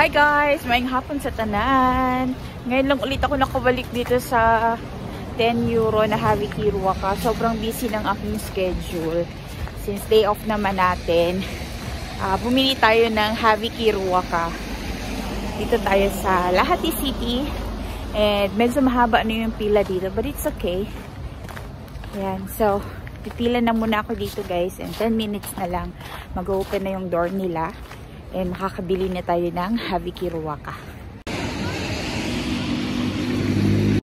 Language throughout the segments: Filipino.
Hi guys! Maayong hapon sa tanan. Ngayon lang ulit ako nakabalik dito sa 10 euro na Hawi Kiruwaka. Sobrang busy ng aking schedule. Since day off naman natin, bumili tayo ng Hawi Kiruwaka. Dito tayo sa Lahati City. And medyo mahaba na yung pila dito, but it's okay. Ayan, so pipila na muna ako dito guys. And 10 minutes na lang mag-open na yung door nila. And makakabili na tayo ng Hawi Kiruwaka.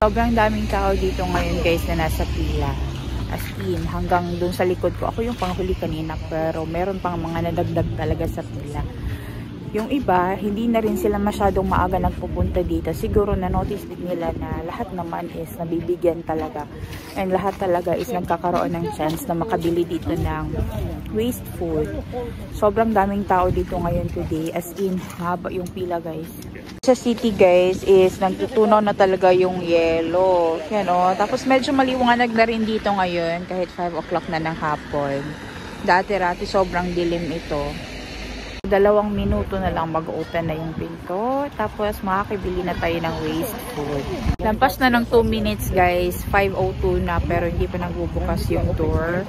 Sobrang daming tao dito ngayon guys na nasa pila. As in, hanggang dun sa likod ko. Ako yung panghuli kanina, pero meron pang mga nadagdag talaga sa pila. Yung iba, hindi na rin sila masyadong maaga nagpupunta dito. Siguro na-notice din nila na lahat naman is nabibigyan talaga. And lahat talaga is nagkakaroon ng chance na makabili dito ng waste food. Sobrang daming tao dito ngayon today. As in, mahaba yung pila guys. Sa city guys is nagtutunaw na talaga yung yellow. Yan o. Tapos medyo maliwanag na rin dito ngayon kahit 5 o'clock na ng hapon. Dati-rati sobrang dilim ito. 2 minuto na lang mag-open na yung pinto. Tapos makakibili na tayo ng waste food. Lampas na ng 2 minutes guys. 5:02 na pero hindi pa nagbubukas yung door.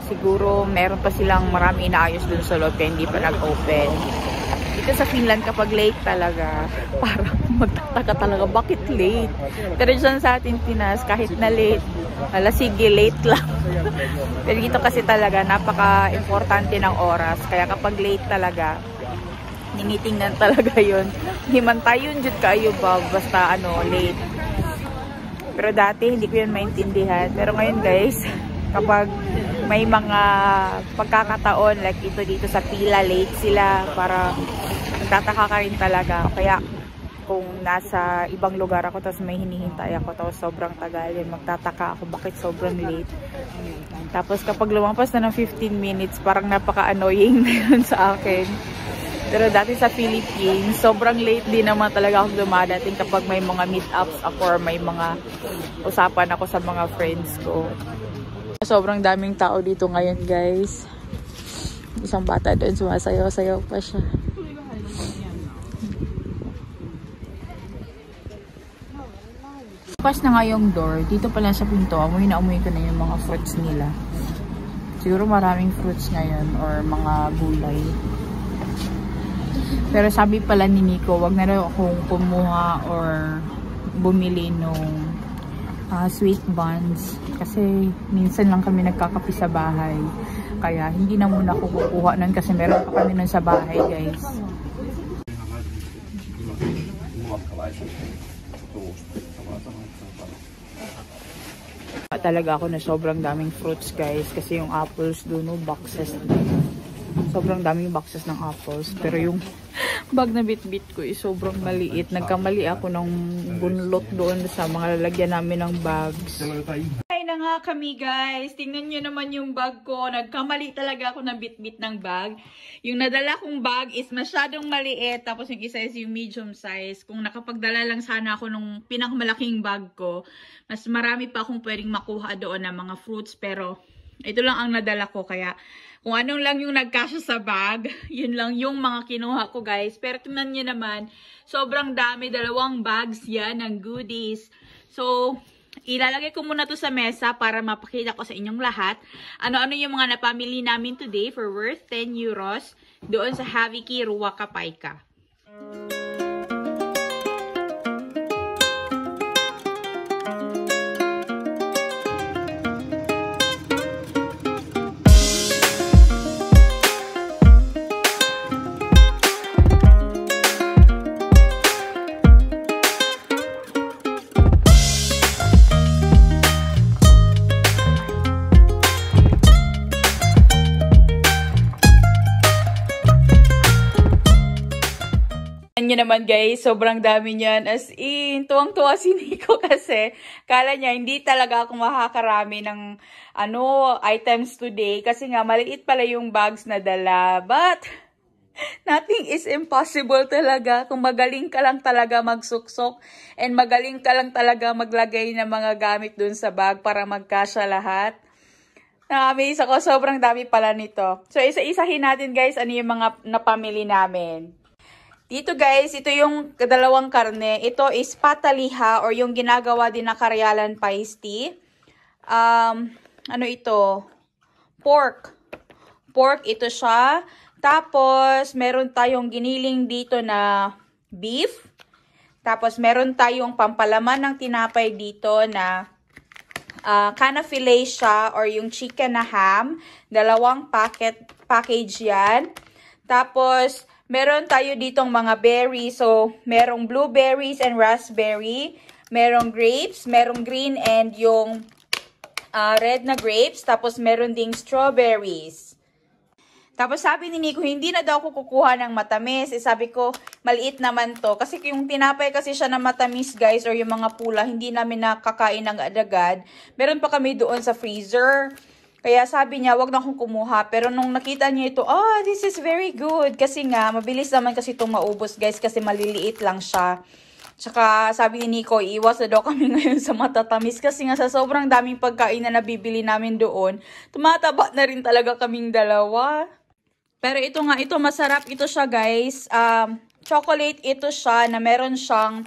Siguro meron pa silang marami inaayos dun sa loob kaya hindi pa nag-open. Dito sa Finland kapag late talaga, parang magtataka talaga bakit late. Pero dyan sa atin Pinas kahit na late, sige late lang. Pero dito kasi talaga napaka-importante ng oras. Kaya kapag late talaga, ninitingnan talaga yun. Himantay yun dyan kayo ba basta late. Pero dati hindi ko yun maintindihan. Pero ngayon guys, kapag may mga pagkakataon like ito dito sa pila, late sila, para nagtataka ka rin talaga. Kaya kung nasa ibang lugar ako tapos may hinihintay ako tapos sobrang tagal, magtataka ako bakit sobrang late. Tapos kapag lumampas na ng 15 minutes, parang napaka-annoying na yun sa akin. Pero dati sa Philippines, sobrang late din naman talaga ako dumadating kapag may mga meet-ups ako or may mga usapan ako sa mga friends ko. Sobrang daming tao dito ngayon guys. Isang bata doon sumasayaw-sayaw pa siya. Pas na nga yung door, dito pala sa pinto, amoy na amoy ko na yung mga fruits nila. Siguro maraming fruits ngayon or mga gulay. Pero sabi pala ni Nico, wag na rin akong kumuha or bumili nung sweet buns. Kasi minsan lang kami nagkakape sa bahay. Kaya hindi na muna ako kukuha nun kasi meron pa kami nun sa bahay guys. Talaga ako na sobrang daming fruits guys kasi yung apples doon boxes. Sobrang daming boxes ng apples pero yung bag na bit-bit ko is sobrang maliit. Nagkamali ako ng bunlot doon sa mga lalagyan namin ng bags. Ay na nga kami guys. Tingnan nyo naman yung bag ko. Nagkamali talaga ako ng bit-bit ng bag. Yung nadala kong bag is masyadong maliit. Tapos yung isa is yung medium size. Kung nakapagdala lang sana ako nung pinakamalaking bag ko, mas marami pa akong pwedeng makuha doon ng mga fruits. Pero ito lang ang nadala ko. Kaya kung anong lang yung nagkasya sa bag, yun lang yung mga kinuha ko guys. Pero tingnan nyo naman, sobrang dami, 2 bags yan ng goodies. So, ilalagay ko muna to sa mesa para mapakita ko sa inyong lahat. Ano-ano yung mga napamili namin today for worth 10 euros doon sa Hawi Kiruwaka Paika. Nyo naman guys, sobrang dami niyan. As in, tuwang-tuwa si Nico kasi kala niya hindi talaga ako makakarami ng items today kasi nga maliit pala yung bags na dala. But nothing is impossible talaga kung magaling ka lang talaga magsuksok and magaling ka lang talaga maglagay ng mga gamit dun sa bag para magkasya lahat. Na-amaze ako, sobrang dami pala nito. So isa-isahin natin guys ano yung mga napamili namin. Dito guys, ito yung dalawang karne. Ito is pataliha or yung ginagawa din na Karyalan pasty. Ano ito? Pork. Pork ito siya. Tapos, meron tayong giniling dito na beef. Tapos, meron tayong pampalaman ng tinapay dito na kana filet siya or yung chicken na ham. Dalawang package yan. Tapos, meron tayo ditong mga berries. So, merong blueberries and raspberry. Merong grapes, merong green and yung red na grapes. Tapos, meron ding strawberries. Tapos, sabi ni Nico, hindi na daw ako kukuha ng matamis. Sabi ko, maliit naman to. Kasi yung tinapay kasi siya na matamis, guys, or yung mga pula, hindi namin nakakain ng agad-agad. Meron pa kami doon sa freezer. Kaya sabi niya, wag na akong kumuha. Pero nung nakita niya ito, this is very good. Kasi nga, mabilis naman kasi itong maubos, guys, kasi maliliit lang siya. Tsaka sabi ni Nico, iwas na daw kami ngayon sa matatamis. Kasi nga sa sobrang daming pagkain na nabibili namin doon, tumataba na rin talaga kaming dalawa. Pero ito nga, ito masarap ito siya, guys. Chocolate ito siya na meron siyang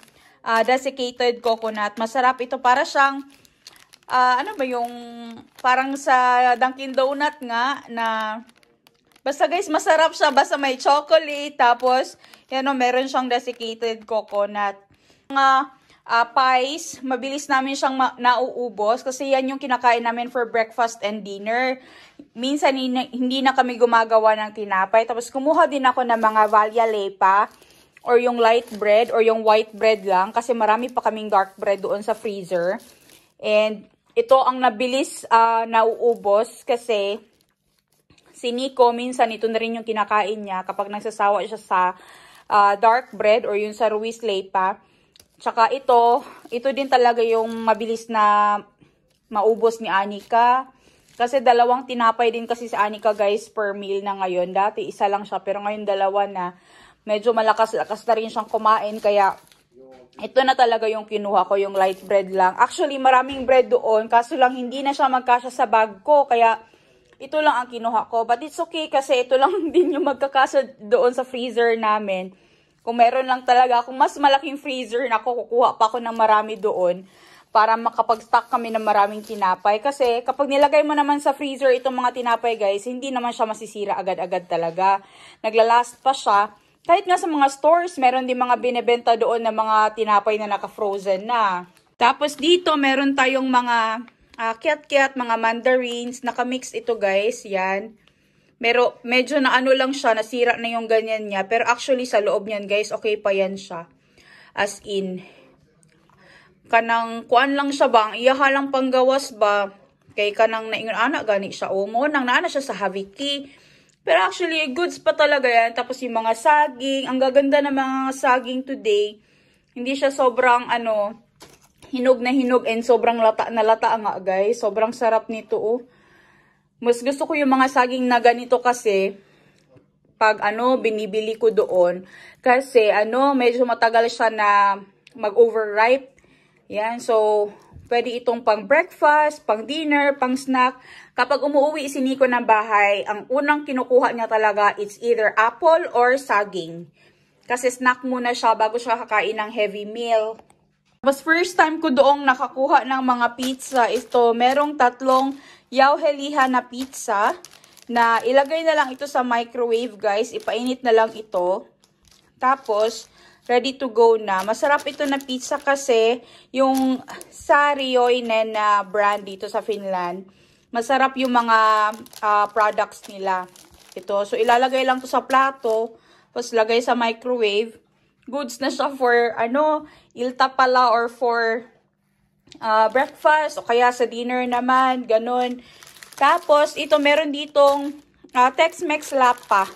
desiccated coconut. Masarap ito, para siyang ano ba yung parang sa Dunkin Donut nga na basta guys masarap siya, basta may chocolate tapos yan meron siyang desiccated coconut. Mga pies, mabilis namin siyang nauubos kasi yan yung kinakain namin for breakfast and dinner. Minsan hindi na kami gumagawa ng tinapay. Tapos kumuha din ako ng mga Valia Lepa or yung light bread or yung white bread lang kasi marami pa kaming dark bread doon sa freezer. And ito ang nabilis nauubos kasi si Nico, minsan ito na rin yung kinakain niya kapag nagsasawa siya sa dark bread or yung sa Ruiz Lepa. Tsaka ito din talaga yung mabilis na maubos ni Anika. Kasi dalawang tinapay din kasi si Anika, guys, per meal na ngayon. Dati isa lang siya pero ngayon dalawa na. Medyo malakas-lakas na rin siyang kumain kaya ito na talaga yung kinuha ko, yung light bread lang. Actually, maraming bread doon. Kaso lang, hindi na siya magkasya sa bag ko. Kaya, ito lang ang kinuha ko. But it's okay kasi ito lang din yung magkakasya doon sa freezer namin. Kung meron lang talaga, kung mas malaking freezer na ako, kukuha pa ako ng marami doon para makapag-stock kami ng maraming tinapay. Kasi, kapag nilagay mo naman sa freezer itong mga tinapay, guys, hindi naman siya masisira agad-agad talaga. Naglalast pa siya. Kahit nga sa mga stores, meron din mga binebenta doon na mga tinapay na naka-frozen na. Tapos dito, meron tayong mga kiat-kiat, mga mandarins. Naka-mix ito, guys. Yan. Medyo na ano lang siya, nasira na yung ganyan niya. Pero actually, sa loob niyan, guys, okay pa yan siya. As in, kanang kuan lang siya ba? Iyaha lang panggawas ba? Kay kanang naingon, anak, gani siya. Mo, nang naana siya sa Haviki. Pero actually, goods pa talaga yan. Tapos yung mga saging, ang gaganda ng mga saging today. Hindi siya sobrang, hinog na hinog and sobrang lata na lata nga, guys. Sobrang sarap nito, Mas gusto ko yung mga saging na ganito kasi, pag, binibili ko doon. Kasi, medyo matagal siya na mag-overripe. Yan, so, pwede itong pang breakfast, pang dinner, pang snack. Kapag umuwi si Nico ng bahay, ang unang kinukuha niya talaga, it's either apple or saging. Kasi snack muna siya bago siya kakain ng heavy meal. Tapos first time ko doong nakakuha ng mga pizza, merong 3 Yauheliha na pizza na ilagay na lang ito sa microwave, guys. Ipainit na lang ito. Tapos, ready to go na. Masarap ito na pizza kasi yung Saarinen na brand dito sa Finland. Masarap yung mga products nila. Ito. So, ilalagay lang to sa plato. Tapos, lagay sa microwave. Goods na siya for, ilta pala or for breakfast. O kaya sa dinner naman. Ganun. Tapos, ito meron ditong Tex-Mex Lapa.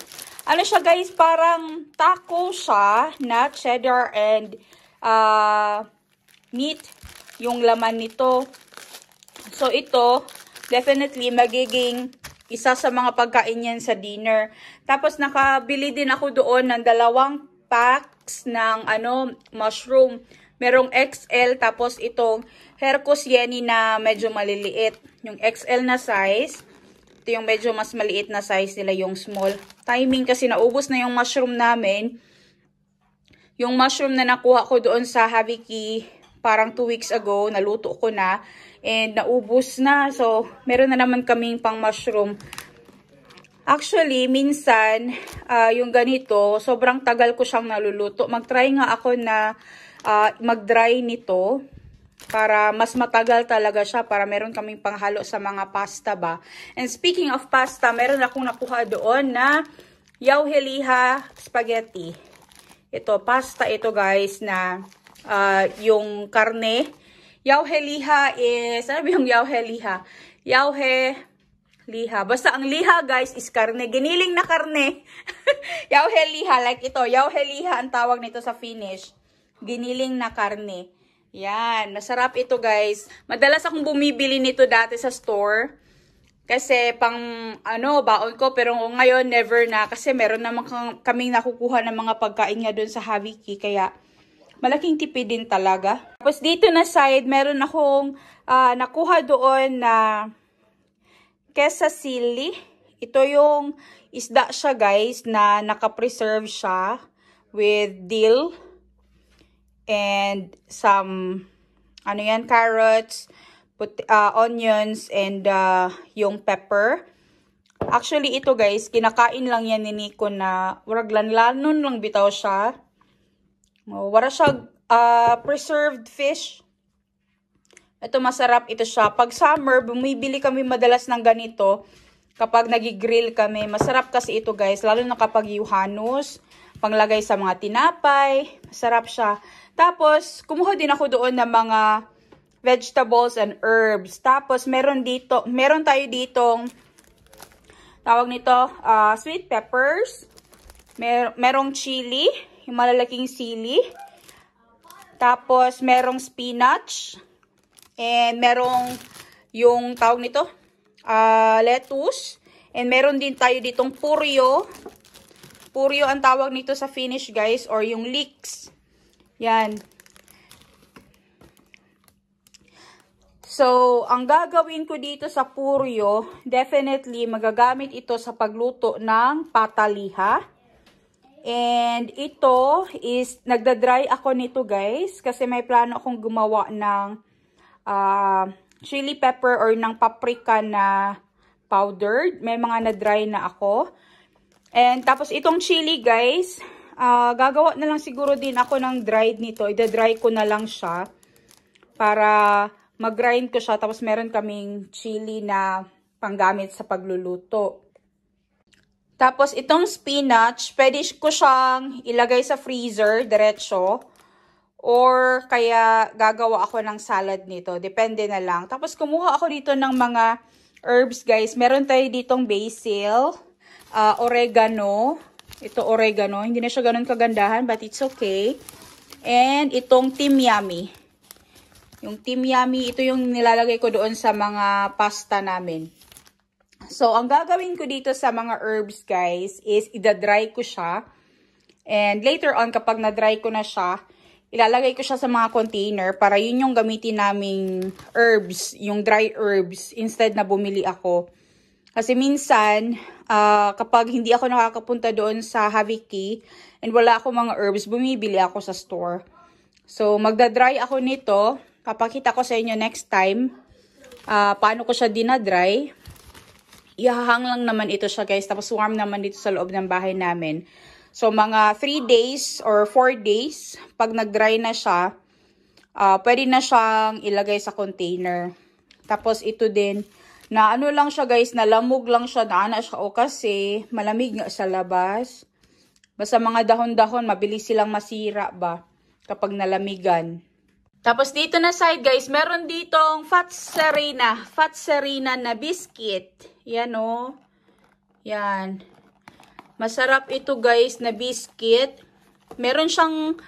Ano siya, guys? Parang taco siya na cheddar and meat yung laman nito. So, ito definitely magiging isa sa mga pagkain yan sa dinner. Tapos nakabili din ako doon ng 2 packs ng mushroom. Merong XL tapos itong Hercos Yeni na medyo maliliit. Yung XL na size. Ito yung medyo mas maliit na size nila, yung small. Timing kasi naubos na yung mushroom namin. Yung mushroom na nakuha ko doon sa Haviki parang 2 weeks ago, naluto ko na. And naubos na. So, meron na naman kaming pang mushroom. Actually, minsan, yung ganito, sobrang tagal ko siyang naluluto. Mag-try nga ako na mag-dry nito para mas matagal talaga siya, para meron kaming panghalo sa mga pasta ba. And speaking of pasta, meron akong nakuha doon na Jauheliha spaghetti. Ito, pasta ito guys na yung karne. Jauheliha is, ano ba yung Jauheliha? Jauheliha. Basta ang liha guys is karne. Giniling na karne. Jauheliha, like ito. Jauheliha ang tawag nito sa Finnish. Giniling na karne. Yan. Masarap ito guys. Madalas akong bumibili nito dati sa store. Kasi pang baon ko. Pero ngayon never na. Kasi meron naman kaming nakukuha ng mga pagkain nga doon sa Haviki. Kaya malaking tipid din talaga. Tapos dito na side, meron akong nakuha doon na quesasili. Ito yung isda siya guys na nakapreserve siya with dill and some carrots, onions and yung pepper. Actually ito guys, kinakain lang yan ni Nico na warag lanlanon lang bitaw siya. Wala siya preserved fish. Ito masarap ito siya. Pag summer, bumibili kami madalas ng ganito. Kapag nagigrill kami, masarap kasi ito guys. Lalo na kapag yuhanos, panglagay sa mga tinapay. Masarap siya. Tapos, kumuha din ako doon ng mga vegetables and herbs. Tapos, meron tayo ditong, tawag nito, sweet peppers. Merong chili. Yung malalaking sili. Tapos, merong spinach. And merong yung tawag nito, lettuce. And meron din tayo ditong puryo. Puryo ang tawag nito sa Finnish guys. Or yung leeks. Yan. So, ang gagawin ko dito sa puryo, definitely magagamit ito sa pagluto ng pataliha. And ito is, nagda-dry ako nito guys. Kasi may plano akong gumawa ng chili pepper or ng paprika na powdered. May mga na-dry na ako. And tapos itong chili guys, gagawa na lang siguro din ako ng dried nito. Ida-dry ko na lang siya. Para mag-grind ko siya. Tapos meron kaming chili na panggamit sa pagluluto. Tapos, itong spinach, pwede ko siyang ilagay sa freezer, diretso. Or, kaya gagawa ako ng salad nito. Depende na lang. Tapos, kumuha ako dito ng mga herbs, guys. Meron tayo ditong basil, oregano. Ito, oregano. Hindi na siya ganun kagandahan, but it's okay. And, itong timyami. Yung timyami, ito yung nilalagay ko doon sa mga pasta namin. So, ang gagawin ko dito sa mga herbs, guys, is ida-dry ko siya. And later on, kapag na-dry ko na siya, ilalagay ko siya sa mga container para yun yung gamitin naming herbs, yung dry herbs, instead na bumili ako. Kasi minsan, kapag hindi ako nakakapunta doon sa Haviki and wala ako mga herbs, bumibili ako sa store. So, magda-dry ako nito. Papakita ko sa inyo next time paano ko siya dinadry. Ihahang lang naman ito siya guys. Tapos warm naman dito sa loob ng bahay namin. So mga 3 days or 4 days, pag nag-dry na siya, pwede na siyang ilagay sa container. Tapos ito din, na ano lang siya guys, nalamog lang siya, naana siya o kasi malamig nga sa labas. Basta mga dahon-dahon, mabilis silang masira ba kapag nalamigan. Tapos dito na side guys, meron ditong Fatserina na biscuit. Yan o. Yan. Masarap ito guys na biscuit. Meron siyang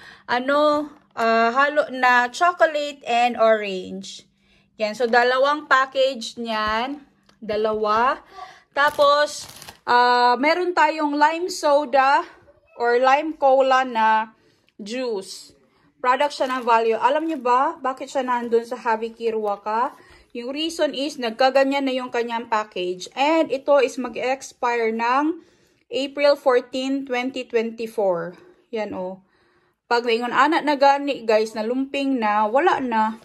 halo na chocolate and orange. Yan. So dalawang package niyan. Dalawa. Tapos meron tayong lime soda or lime cola na juice. Product siya ng Value. Alam niyo ba bakit siya nandun sa Haviki Ruaka? Yung reason is, nagkaganyan na yung kanyang package. And ito is mag-expire ng April 14, 2024. Yan o. Pag naingon anak na gani guys, na lumping na, wala na.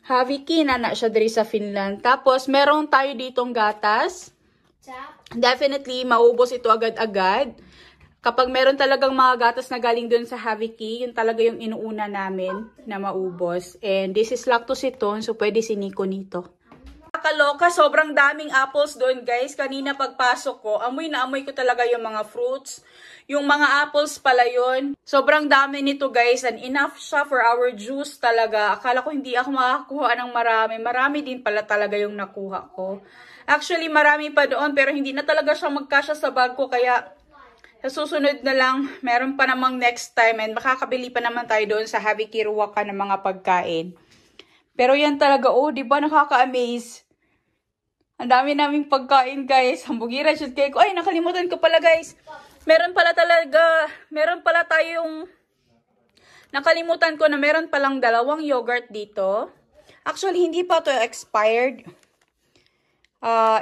Haviki na siya diri sa Finland. Tapos meron tayo ditong gatas. Definitely maubos ito agad-agad. Kapag meron talagang mga gatas na galing dun sa Haviki, yun talaga yung inuuna namin na maubos. And this is lactose-tone, so pwede si Nico nito. Nakakaloka, sobrang daming apples doon guys. Kanina pagpasok ko, amoy na amoy ko talaga yung mga fruits. Yung mga apples pala yun. Sobrang dami nito guys, and enough siya for our juice talaga. Akala ko hindi ako makakuha ng marami. Marami din pala talaga yung nakuha ko. Actually, marami pa doon, pero hindi na talaga siya magkasya sa bag ko, kaya sa susunod na lang, meron pa namang next time, and makakabili pa naman tayo doon sa Haviki Ruaka ng mga pagkain. Pero yan talaga, oh, di ba nakaka-amaze? Ang dami naming pagkain, guys. Hambugira, shoot cake. Ay, nakalimutan ko pala, guys. Meron pala tayong, nakalimutan ko na meron palang 2 yogurt dito. Actually, hindi pa to expired.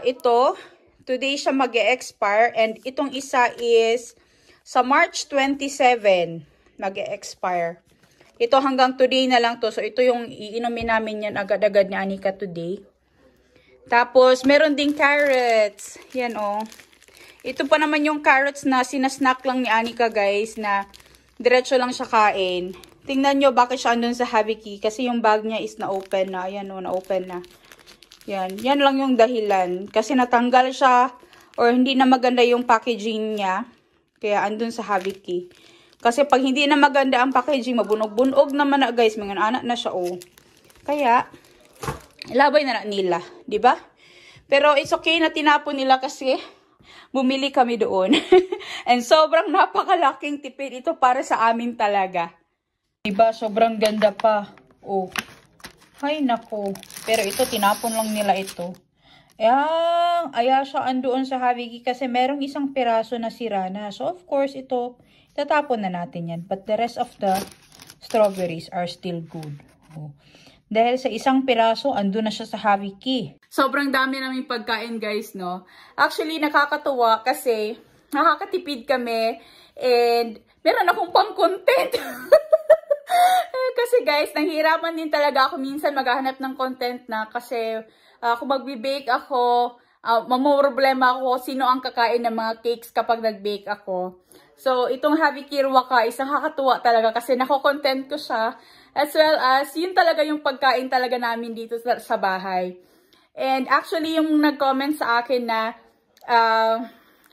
Ito, today siya mag-e-expire, and itong isa is sa March 27 mag-e-expire. Ito hanggang today na lang to. So, ito yung iinumin namin yan agad-agad ni Anika today. Tapos, meron ding carrots. Yan, oh. Ito pa naman yung carrots na sinasnack lang ni Anika, guys, na diretso lang siya kain. Tingnan nyo bakit siya andun sa Haviki. Kasi yung bag niya is na-open na. Ayan, oh, na-open na. Yan. Yan lang yung dahilan. Kasi natanggal siya or hindi na maganda yung packaging niya. Kaya andun sa Haviki. Kasi pag hindi na maganda ang packaging, mabunog-bunog naman na, guys. Mga anak na siya, oh. Kaya, ilabay na nila. Diba? Pero it's okay na tinapon nila kasi bumili kami doon. And sobrang napakalaking tipid ito para sa amin talaga. Diba? Sobrang ganda pa. Oh. Ay, nako. Pero ito, tinapon lang nila ito. Aya siya andoon sa Haviki kasi merong isang piraso na sira na. So, of course, ito, tatapon na natin yan. But the rest of the strawberries are still good. Oh. Dahil sa isang piraso, andun na siya sa Haviki. Sobrang dami naming pagkain, guys, no? Actually, nakakatuwa kasi nakakatipid kami and meron akong pang-content. Kasi, guys, nahihirapan din talaga ako minsan maghahanap ng content na kasi kung magbe-bake ako, mamumroblema ako sino ang kakain ng mga cakes kapag nag-bake ako. So, itong Haviki Ruaka, isang kakatuwa talaga kasi nako-content ko siya. As well as, yun talaga yung pagkain talaga namin dito sa bahay. And actually, yung nag-comment sa akin na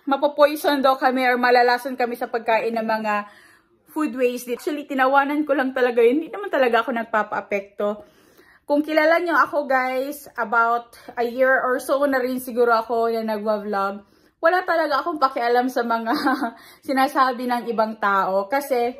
mapopoison daw kami or malalason kami sa pagkain ng mga food waste. Actually, tinawanan ko lang talaga yun. Hindi naman talaga ako nagpapa-apekto. Kung kilala nyo ako, guys, about a year or so na rin siguro ako na nagwa-vlog, wala talaga akong pakialam sa mga sinasabi ng ibang tao. Kasi,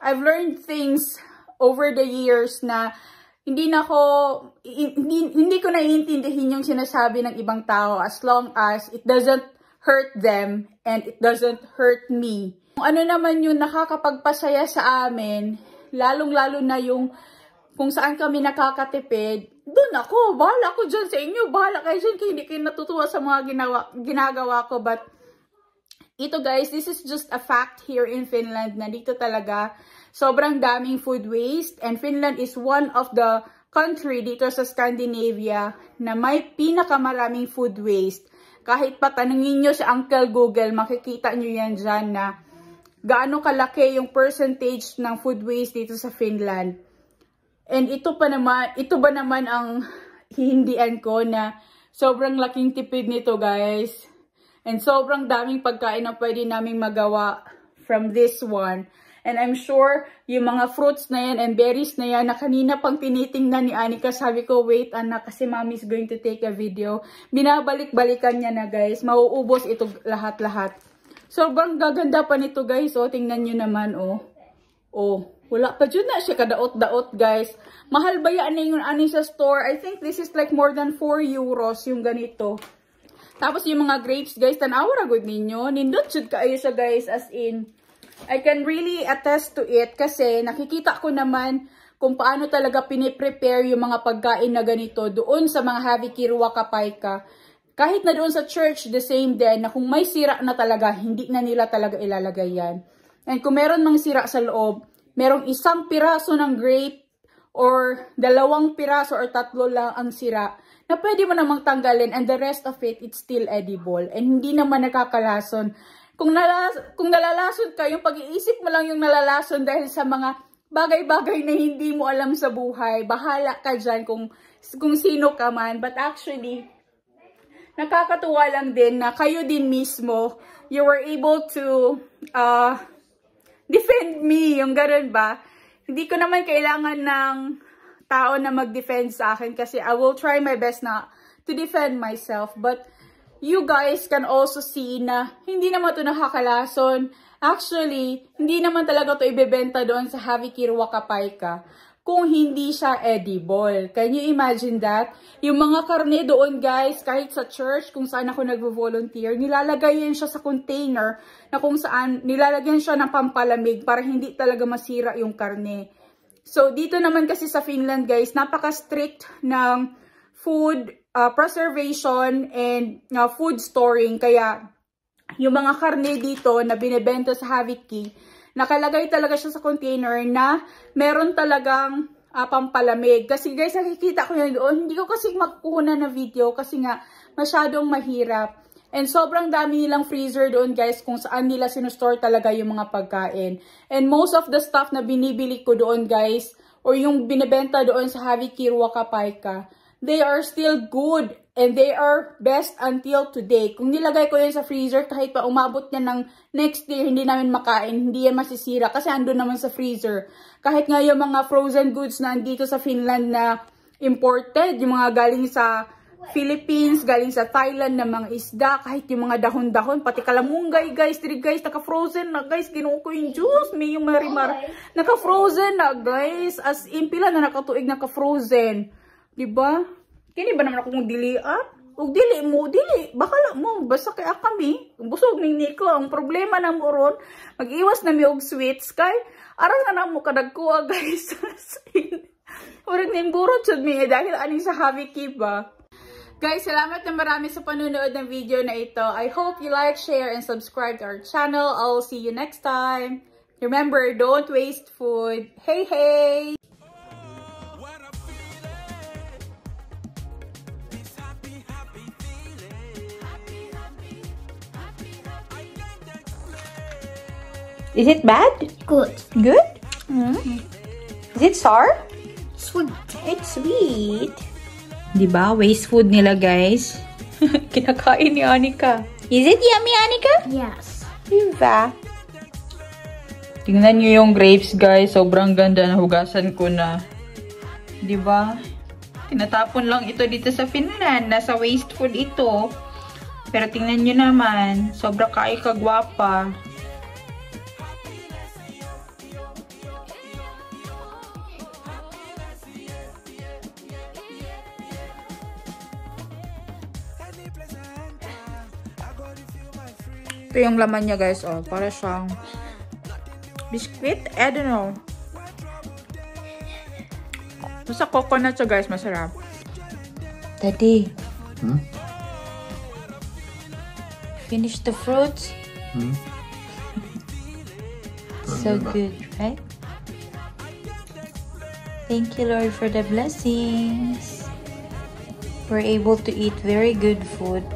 I've learned things over the years na hindi ko naiintindihin yung sinasabi ng ibang tao as long as it doesn't hurt them and it doesn't hurt me. Kung ano naman yung nakakapagpasaya sa amin, lalong-lalo na yung kung saan kami nakakatipid, doon ako, bahala ko dyan sa inyo, bahala kayo dyan, kaya hindi kayo natutuwa sa mga ginagawa ko. But ito, guys, this is just a fact here in Finland na dito talaga sobrang daming food waste, and Finland is one of the country dito sa Scandinavia na may pinakamaraming food waste. Kahit pa tanungin nyo sa Uncle Google, makikita nyo yan dyan na gaano kalaki yung percentage ng food waste dito sa Finland. And ito ba naman ang hihindian ko na sobrang laking tipid nito, guys. And sobrang daming pagkain na pwede naming magawa from this one. And I'm sure yung mga fruits na yan and berries na yan na kanina pang tinitingnan ni Anika, sabi ko, wait anak, kasi mommy is going to take a video. Binabalik-balikan niya na, guys. Mauubos ito lahat-lahat. Sobrang gaganda pa nito, guys. Oh, tingnan nyo naman, oh. Oh, wala pa dyan na siya kadaot-daot, guys. Mahal ba yan yung ani sa store? I think this is like more than 4 euros yung ganito. Tapos yung mga grapes, guys, tanawara good ninyo. Nindot should kayo sa, guys, as in, I can really attest to it kasi nakikita ko naman kung paano talaga piniprepare yung mga pagkain na ganito doon sa mga Haviki Ruaka Paikka. Kahit na doon sa church, the same din, na kung may sira na talaga, hindi na nila talaga ilalagay yan. And kung meron mang sira sa loob, merong isang piraso ng grape or 2 piraso or 3 lang ang sira na pwede mo namang tanggalin and the rest of it, it's still edible. And hindi naman nakakalason. Kung nalalason ka, yung pag-iisip mo lang yung nalalason dahil sa mga bagay-bagay na hindi mo alam sa buhay. Bahala ka dyan kung sino ka man. But actually, nakakatuwa lang din na kayo din mismo, you were able to defend me. Yung ganun ba? Hindi ko naman kailangan ng tao na mag-defend sa akin kasi I will try my best na to defend myself. But you guys can also see na hindi naman ito nakakalason. Actually, hindi naman talaga ito ibebenta doon sa Havikiri Wakapaika kung hindi siya edible. Can you imagine that? Yung mga karne doon guys, kahit sa church, kung saan ako nagvo-volunteer, nilalagay yan siya sa container na kung saan nilalagyan siya ng pampalamig para hindi talaga masira yung karne. So, dito naman kasi sa Finland guys, napaka-strict ng food preservation and food storing. Kaya, yung mga karne dito na binibenta sa Haviki, nakalagay talaga siya sa container na meron talagang pampalamig. Kasi guys, nakikita ko yun doon. Hindi ko kasi magkukuha na video kasi nga masyadong mahirap. And sobrang dami nilang freezer doon guys kung saan nila sinustore talaga yung mga pagkain. And most of the stuff na binibili ko doon guys, or yung binibenta doon sa Havikiri Wakapaika, they are still good and they are best until today. Kung nilagay ko yan sa freezer, kahit pa umabot niya ng next year, hindi namin makain, hindi yan masisira kasi andun naman sa freezer. Kahit nga yung mga frozen goods na andito sa Finland na imported, yung mga galing sa Philippines, galing sa Thailand na mga isda, kahit yung mga dahon-dahon, pati kalamunggay guys, diri guys, naka-frozen na guys, ginuo ko yung juice, may yung marimar, naka-frozen na guys, as in pila na nakatuig naka-frozen, diba? Kini ba naman akong dilian? Ug dili mo, dili, bakala mo, basta kaya kami, busog ning niko, ang problema na mo ron, mag-iwas na mi og sweets, kay, aral na mo kadagkuha guys, orag nimburot sud mi, dahil aning sa Haviki ba? Guys, salamat na marami sa panunood ng video na ito. I hope you like, share, and subscribe to our channel. I'll see you next time. Remember, don't waste food. Hey, hey! Is it bad? Good. Good? Mm. Is it sour? Sweet. It's sweet. Diba? Waste food nila, guys. Kinakain ni Anika. Is it yummy, Anika? Yes. Diba? Tingnan nyo yung grapes, guys. Sobrang ganda. Nahugasan ko na. Diba? Tinatapon lang ito dito sa Finland. Nasa waste food ito. Pero tingnan nyo naman. Sobrang kagwapa. Ito yung laman niya guys, oh. Para siyang biscuit. I don't know. Basta coconut siya guys, masarap. Daddy. Finish the fruits? So good, right? Thank you, Lord, for the blessings. We're able to eat very good food.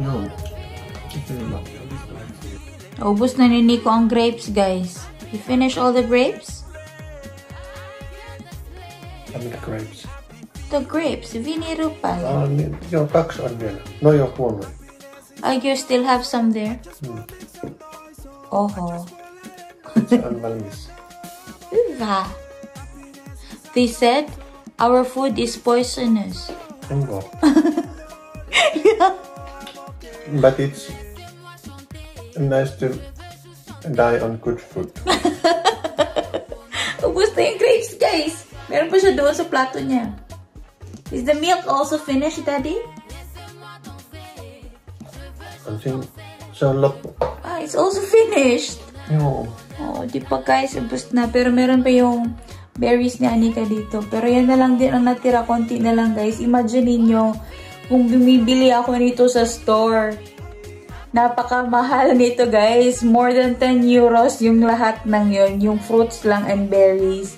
No. Ubus na ni Nico ang grapes, guys. You finish all the grapes? Mitä grapes? The grapes, viinirupan. Joo, 2 on vielä. No joo, huonoin. You still have some there? Oho. Se on valmis. Hyvä. They said our food is poisonous. Onko? Yeah. But it's nice to die on good food. Ubus na yung grapes, guys. Meron pa siya doon sa plato niya. Is the milk also finished, Daddy? Se on loppu. It's also finished. Joo. Oh, di pa guys, ubus na. Pero meron pa yung berries ni Anika dito. Pero yan na lang din ang natira. Konti na lang, guys. Imagine niyo kung bumibili ako nito sa store. Napakamahal nito guys. More than 10 euros yung lahat ng yon, yung fruits lang and berries.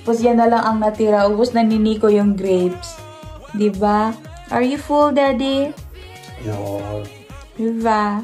Tapos yan na lang ang natira. Ubus na ni Nico yung grapes. Diba? Are you full, Daddy? Ja. Diba?